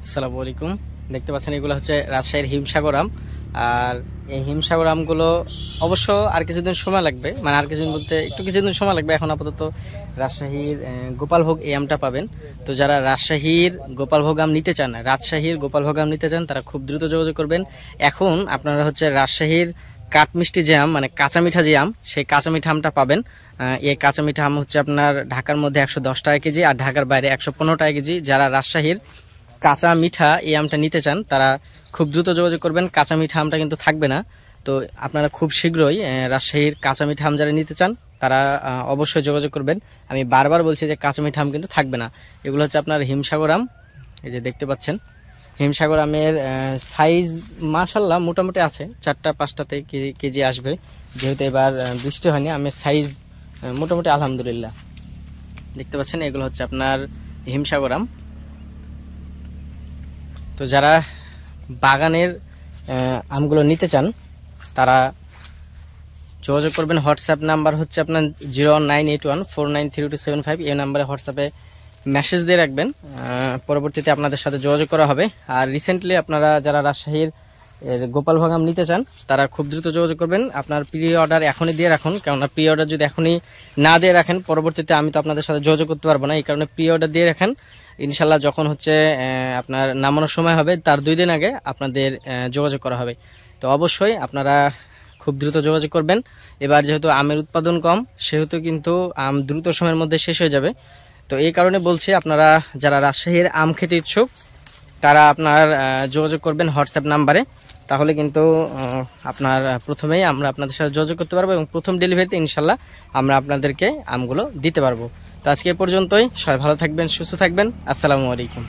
আসসালামু আলাইকুম। দেখতে পাচ্ছেন এগুলো হচ্ছে রাজশাহীর হিমসাগর আম। আর এই হিমসাগর আমগুলো অবশ্য আর কিছুদিন সময় লাগবে, মানে আর কিছুদিন বলতে একটু কিছুদিন সময় লাগবে। এখন আপাতত রাজশাহীর গোপালভোগ এই আমটা পাবেন। তো যারা রাজশাহীর গোপালভোগ আম নিতে চান, তারা খুব দ্রুত যোগাযোগ করবেন। এখন আপনারা হচ্ছে রাজশাহীর কাঠমিষ্টি যে আম, মানে কাঁচা মিঠা যে আম, সেই কাঁচা মিঠা আমটা পাবেন। এই কাঁচা মিঠা আম হচ্ছে আপনার ঢাকার মধ্যে 110 টাকা কেজি আর ঢাকার বাইরে 115 টাকা কেজি। যারা রাজশাহীর কাঁচা মিঠা এই আমটা নিতে চান তারা খুব দ্রুত যোগাযোগ করবেন। কাঁচা মিঠা আমটা কিন্তু থাকবে না, তো আপনারা খুব শীঘ্রই রাজশাহীর কাঁচা মিঠা আম যারা নিতে চান তারা অবশ্যই যোগাযোগ করবেন। আমি বারবার বলছি যে কাঁচা মিঠা আম কিন্তু থাকবে না। এগুলো হচ্ছে আপনার হিমসাগর আম। এই যে দেখতে পাচ্ছেন হিমসাগর আমের সাইজ মাশাআল্লাহ মোটামুটি আছে, 4টা-5টাতে কেজি আসবে। যেহেতু এবার বৃষ্টি হয়নি, আমের সাইজ মোটামুটি আলহামদুলিল্লাহ। দেখতে পাচ্ছেন এগুলো হচ্ছে আপনার হিমসাগর আম। তো যারা বাগানের আমগুলো নিতে চান তারা যোগাযোগ করবেন। হোয়াটসঅ্যাপ নাম্বার হচ্ছে আপনার 01981493275। এই নাম্বারে হোয়াটসঅ্যাপে মেসেজ দিয়ে রাখবেন, পরবর্তীতে আপনাদের সাথে যোগাযোগ করা হবে। আর রিসেন্টলি আপনারা যারা রাজশাহীর গোপালভোগ আম নিতে চান তারা খুব দ্রুত যোগাযোগ করবেন। আপনার প্রি অর্ডার এখনই দিয়ে রাখুন, কেননা প্রি অর্ডার যদি এখনই না দিয়ে রাখেন পরবর্তীতে আমি তো আপনাদের সাথে যোগাযোগ করতে পারবো না। এই কারণে প্রি অর্ডার দিয়ে রাখেন। ইনশাল্লাহ যখন হচ্ছে আপনার নামানোর সময় হবে তার 2 দিন আগে আপনাদের যোগাযোগ করা হবে। তো অবশ্যই আপনারা খুব দ্রুত যোগাযোগ করবেন। এবার যেহেতু আমের উৎপাদন কম, সেহেতু কিন্তু আম দ্রুত সময়ের মধ্যে শেষ হয়ে যাবে। তো এই কারণে বলছি, আপনারা যারা রাজশাহীর আম খেতে ইচ্ছুক তারা আপনার যোগাযোগ করবেন হোয়াটসঅ্যাপ নাম্বারে। তাহলে কিন্তু আপনার প্রথমেই আমরা আপনাদের সাথে যোগাযোগ করতে পারবো এবং প্রথম ডেলিভারিতে ইনশাল্লাহ আমরা আপনাদেরকে আমগুলো দিতে পারবো। তো আজকে এ পর্যন্তই। সবাই ভালো থাকবেন, সুস্থ থাকবেন। আসসালামু আলাইকুম।